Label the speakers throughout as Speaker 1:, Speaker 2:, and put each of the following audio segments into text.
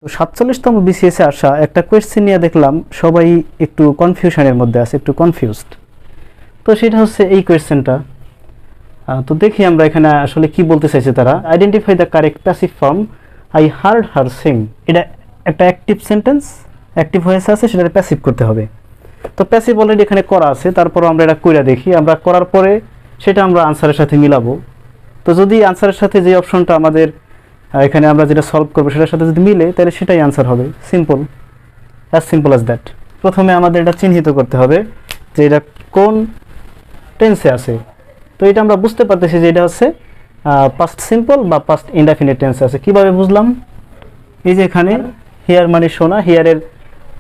Speaker 1: তো 47তম বিসিএসে আসা একটা কোয়েশ্চেন নিয়ে দেখলাম সবাই একটু কনফিউশনের মধ্যে আছে, একটু কনফিউজড। তো সেটা হচ্ছে এই কোয়েশ্চেনটা। তো দেখি আমরা এখানে আসলে কি বলতে চাইছে তারা। Identify the correct passive form I heard her sing. এটা একটা অ্যাক্টিভ সেন্টেন্স, অ্যাক্টিভ ভয়েস আছে, সেটা প্যাসিভ করতে হবে। তো প্যাসিভ অলরেডি এখানে করা আছে, তারপর আমরা এটা কইরা দেখি। আমরা করার পরে সেটা আমরা আনসারের সাথে মিলাবো। তো যদি আনসারের সাথে যে অপশনটা আমাদের এখানে আমরা যেটা সলভ করবো সেটার সাথে যদি মিলে, তাহলে সেটাই আনসার হবে। Simple, as simple as that. প্রথমে আমাদের এটা চিহ্নিত করতে হবে যে এটা কোন টেন্সে আছে। তো এটা আমরা বুঝতে পারতেছি যে এটা হচ্ছে পাস্ট সিম্পল বা পাস্ট ইনডেফিনিট টেন্সে আছে। কিভাবে বুঝলাম? এই যে এখানে হিয়ার মানে শোনা, হিয়ারের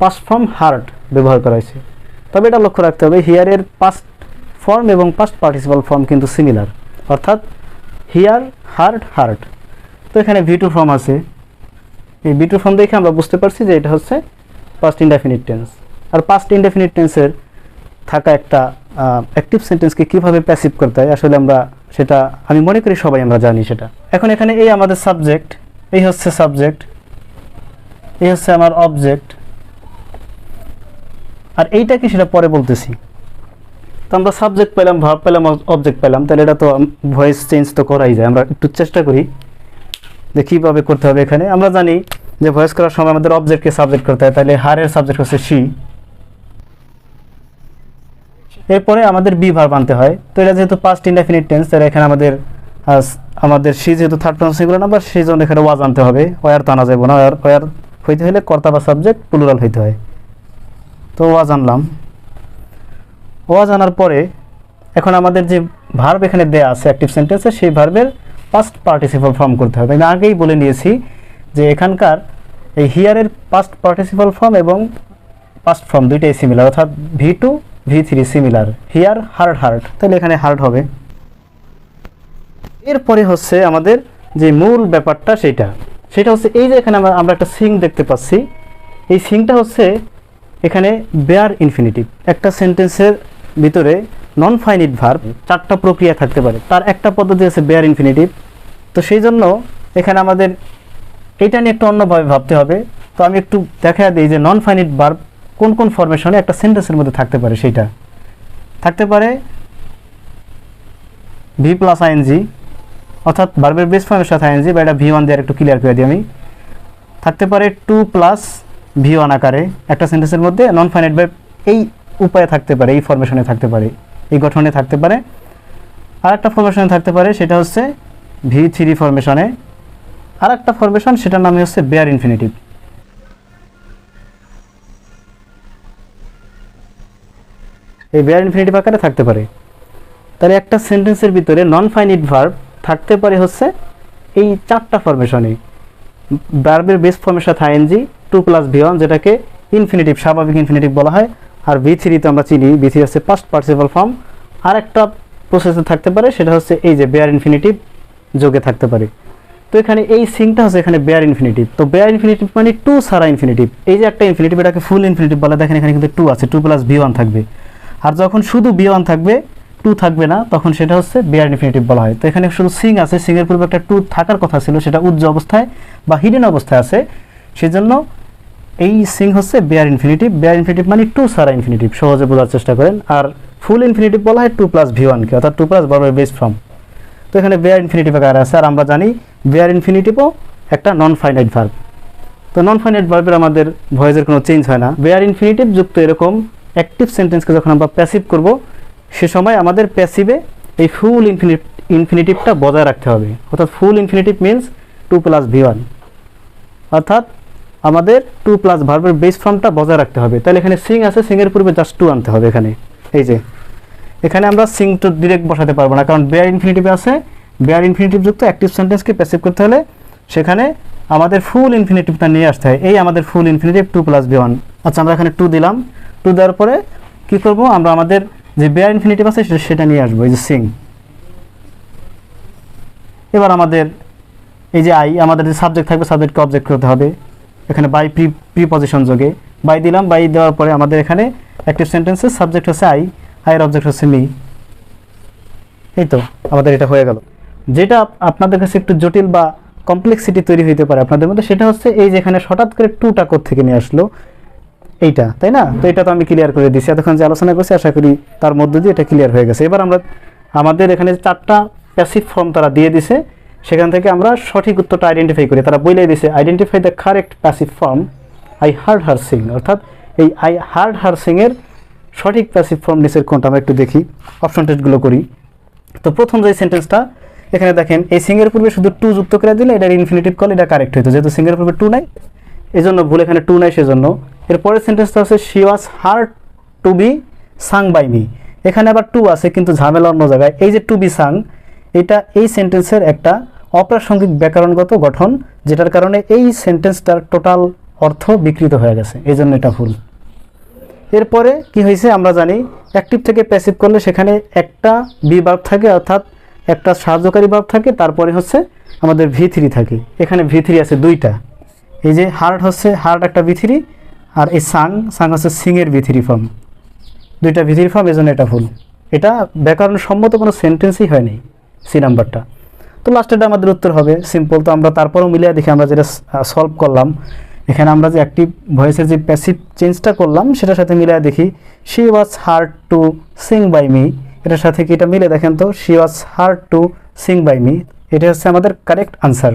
Speaker 1: পাস্ট ফর্ম হার্ড ব্যবহার করা হয়েছে। তবে এটা লক্ষ্য রাখতে হবে, হিয়ারের পাস্ট ফর্ম এবং পাস্ট পার্টিসিপাল ফর্ম কিন্তু সিমিলার, অর্থাৎ হিয়ার, হার্ড, হার্ড। তো এখানে ভি টু ফর্ম আছে, এই ভি টু ফর্ম দেখে আমরা বুঝতে পারছি যে এটা হচ্ছে পাস্ট ইনডেফিনিট টেন্স। আর পাস্ট ইনডেফিনিট টেন্সের থাকা একটা অ্যাক্টিভ সেন্টেন্সকে কীভাবে প্যাসিভ করতে হয় আসলে আমরা সেটা, আমি মনে করি সবাই আমরা জানি সেটা। এখন এখানে এই আমাদের সাবজেক্ট, এই হচ্ছে সাবজেক্ট, এই হচ্ছে আমার অবজেক্ট, আর এইটা কি সেটা পরে বলতেছি। তো আমরা সাবজেক্ট পেলাম, ভার্ব পেলাম, অবজেক্ট পেলাম, তাহলে এটা তো ভয়েস চেঞ্জ তো করাই যায়। আমরা একটু চেষ্টা করি যে কীভাবে করতে হবে। এখানে আমরা জানি যে ভয়েস করার সময় আমাদের অবজেক্টকে সাবজেক্ট করতে হয়, তাহলে হারের সাবজেক্ট হচ্ছে শি। এরপরে আমাদের বি ভার্ব আনতে হয়। তো এটা যেহেতু পাস্ট ইনডেফিনিট টেন্স, তাহলে এখানে আমাদের শি যেহেতু থার্ড পারসন সিঙ্গুলার নাম্বার, সেই জন্য এখানে ওয়াজ আনতে হবে। ওয়ার তো আনা যাবে না, ওয়ার হইতে হলে কর্তা বা সাবজেক্ট প্লুরাল হইতে হয়। তো ওয়াজ আনলাম। ওয়াজ আনার পরে এখন আমাদের যে ভার্ব এখানে দেয়া আছে অ্যাক্টিভ সেন্টেন্সে, সেই ভার্বের পাস্ট পার্টিসিপাল ফর্ম করতে হবে। আমি আগেই বলে নিয়েছি যে এখানকার এই হিয়ারের পাস্ট পার্টিসিপাল ফর্ম এবং পাস্ট ফর্ম দুইটাই সিমিলার, অর্থাৎ V two V three similar. Hear, heard, heard, তাহলে এখানে হার্ড হবে। এরপরে হচ্ছে আমাদের যে মূল ব্যাপারটা, সেটা হচ্ছে এই যে এখানে আমরা একটা সিং দেখতে পাচ্ছি। এই সিংটা হচ্ছে এখানে বেয়ার ইনফিনিটিভ। একটা সেন্টেন্সের ভিতরে নন ফাইনিট ভার্ব চারটা প্রক্রিয়া থাকতে পারে, তার একটা পদ্ধতি আছে বেয়ার ইনফিনিটিভ। তো সেই জন্য এখানে আমাদের এটা নিয়ে একটু অন্যভাবে ভাবতে হবে। তো আমি একটু দেখা দিই যে নন ফাইনিট ভার্ব কোন কোন ফরমেশনে একটা সেন্টেন্সের মধ্যে থাকতে পারে। সেইটা থাকতে পারে ভি প্লাস আইএনজি, অর্থাৎ ভার্বের বেস ফর্মের সাথে আইএনজি, বা এটা ভি ওয়ান দিয়ে একটু ক্লিয়ার করে দিই আমি। থাকতে পারে টু প্লাস ভি ওয়ান আকারে একটা সেন্টেন্সের মধ্যে নন ফাইনাইট ভার্ব এই উপায়ে থাকতে পারে, এই ফরমেশনে থাকতে পারে, এই গঠনে থাকতে পারে। আর একটা ফরমেশনে থাকতে পারে, সেটা হচ্ছে ভি থ্রি ফরমেশনে। আর একটা ফরমেশন, সেটার নামই হচ্ছে বেয়ার ইনফিনিটিভ। এই বেয়ার ইনফিনিটিভ আকারে থাকতে পারে। তাহলে একটা সেন্টেন্সের ভিতরে নন ফাইনিট ভার্ব থাকতে পারে হচ্ছে এই চারটা ফরমেশনে। ভার্বের বেস ফর্মের সাথে ING, to plus V one, যেটাকে ইনফিনিটিভ, স্বাভাবিক ইনফিনিটিভ বলা হয়। আর ভি থ্রিতে আমরা চিনি, ভি থ্রি হচ্ছে পাস্ট পার্টিসিপাল ফর্ম। আর একটা প্রসেসে থাকতে পারে, সেটা হচ্ছে এই যে বেয়ার ইনফিনিটিভ যোগে থাকতে পারে। তো এখানে এই সিংটা হচ্ছে এখানে বেয়ার ইনফিনিটিভ। তো বেয়ার ইনফিনিটিভ মানে টু সারা ইনফিনিটিভ। এই যে একটা ইনফিনিটিভ, এটাকে ফুল ইনফিনিটিভ বলে। দেখেন এখানে কিন্তু টু আছে, টু প্লাস ভি ওয়ান থাকবে। আর যখন শুধু ভি ওয়ান থাকবে, টু থাকবে না, তখন সেটা হচ্ছে বেয়ার ইনফিনিটিভ বলা হয়। তো এখানে শুধু সিং আছে, সিংয়ের পূর্বে একটা টু থাকার কথা ছিল, সেটা উজ্জ্ব অবস্থায় বা হিডেন অবস্থায় আছে, সেজন্য এই সিং হচ্ছে বেয়ার ইনফিনিটিভ। বেয়ার ইনফিনিটিভ মানে টু সারা ইনফিনিটিভ, সহজে বোঝার চেষ্টা করেন। আর ফুল ইনফিনিটিভ বলা হয় টু প্লাস ভি ওয়ানকে, অর্থাৎ টু প্লাস ভার্বের বেস ফর্ম। তো এখানে বেয়ার ইনফিনিটিভ আকারে আছে। আর আমরা জানি বেয়ার ইনফিনিটিভও একটা নন ফাইনাইট ভার্ব। তো নন ফাইনাইট ভার্বের আমাদের ভয়েসের কোনো চেঞ্জ হয় না। বেয়ার ইনফিনিটিভ যুক্ত এরকম অ্যাক্টিভ সেন্টেন্সকে যখন আমরা প্যাসিভ করব, সে সময় আমাদের প্যাসিভে এই ফুল ইনফিনিটিভটা বজায় রাখতে হবে। অর্থাৎ full infinitive means to plus V one, অর্থাৎ আমাদের টু প্লাস ভার্বের বেস ফর্মটা বজায় রাখতে হবে। তাহলে এখানে সিং আছে, সিংয়ের পূর্বে জাস্ট টু আনতে হবে। এখানে এই যে এখানে আমরা সিং টু ডিরেক্ট বসাতে পারবো না, কারণ বেয়ার ইনফিনিটিভে আছে। বেয়ার ইনফিনিটিভ যুক্ত অ্যাক্টিভ সেন্টেন্সকে প্যাসিভ করতে হলে সেখানে আমাদের ফুল ইনফিনিটিভটা নিয়ে আসতে হয়। এই আমাদের full infinitive to plus V one. আচ্ছা, আমরা এখানে টু দিলাম। টু দেওয়ার পরে কী করবো? আমরা আমাদের যে বেয়ার ইনফিনিটিভ আছে সেটা নিয়ে আসবো, এই যে সিং। এবার আমাদের এই যে আই, আমাদের যে সাবজেক্ট থাকবে, সাবজেক্টকে অবজেক্ট করতে হবে। এখানে বাই প্রিপজিশন যোগে বাই দিলাম। বাই দেওয়ার পরে আমাদের এখানে অ্যাক্টিভ সেন্টেন্সের সাবজেক্ট হচ্ছে আই, আইয়ের অবজেক্ট হচ্ছে মি। এই তো আমাদের এটা হয়ে গেল। যেটা আপনাদের কাছে একটু জটিল বা কমপ্লেক্সিটি তৈরি হইতে পারে আপনাদের মধ্যে, সেটা হচ্ছে এই যেখানে হঠাৎ করে টুটা কোথা থেকে নিয়ে আসলো এইটা, তাই না? তো এটা তো আমি ক্লিয়ার করে দিচ্ছি, এতক্ষণ যে আলোচনা করছি আশা করি তার মধ্য দিয়ে এটা ক্লিয়ার হয়ে গেছে। এবার আমরা আমাদের এখানে 4টা প্যাসিভ ফর্ম তারা দিয়ে দিছে, সেখান থেকে আমরা সঠিক উত্তরটা আইডেন্টিফাই করি। তারা বলেই দিছে identify the correct passive form I heard her sing, অর্থাৎ এই আই হার্ড হার সিংয়ের সঠিক প্যাসিভ ফর্ম নিচের কোনটা আমরা একটু দেখি, অপশন টেস্টগুলো করি। তো প্রথম যে সেন্টেন্সটা এখানে দেখেন, এই সিংয়ের পূর্বে শুধু টু যুক্ত করে দিলে এটার ইনফিনিটিভ করলে এটা কারেক্ট হইতো, যেহেতু সিংয়ের পূর্বে টু নাই এই জন্য ভুল, এখানে টু নাই সেজন্য। এরপরের সেন্টেন্সটা হচ্ছে she was heard to be sung by me, এখানে আবার টু আছে কিন্তু ঝামেলা অন্য জায়গায়। এই যে টু বি সাং, এটা এই সেন্টেন্সের একটা অপ্রাসঙ্গিক ব্যাকরণগত গঠন, যেটার কারণে এই সেন্টেন্সটার টোটাল অর্থ বিকৃত হয়ে গেছে, এই জন্য এটা ভুল। এরপরে কি হয়েছে আমরা জানি, অ্যাক্টিভ থেকে প্যাসিভ করলে সেখানে একটা বি ভার্ব থাকে, অর্থাৎ একটা সাহায্যকারী ভার্ব থাকে, তারপরে হচ্ছে আমাদের ভি3 থাকে। এখানে ভি3 আছে দুইটা, এই যে হার্ড হচ্ছে হার্ড একটা ভি3, আর এই সাং হচ্ছে সিংয়ের ভি3 ফর্ম, দুইটা ভি3 ফর্ম, এই জন্য এটা ভুল। এটা ব্যাকরণ সম্মত কোনো সেন্টেন্সই হয়নি সি নাম্বারটা। তো লাস্টেরটা আমাদের উত্তর হবে সিম্পল। তো আমরা তারপরেও মিলিয়ে দেখি, আমরা যেটা সলভ করলাম এখানে আমরা যে অ্যাক্টিভ ভয়েসের যে প্যাসিভ চেঞ্জটা করলাম সেটার সাথে মিলিয়ে দেখি, she was heard to sing by me, এটার সাথে কি এটা মিলে দেখেন তো, she was heard to sing by me, এটা হচ্ছে আমাদের কারেক্ট আনসার।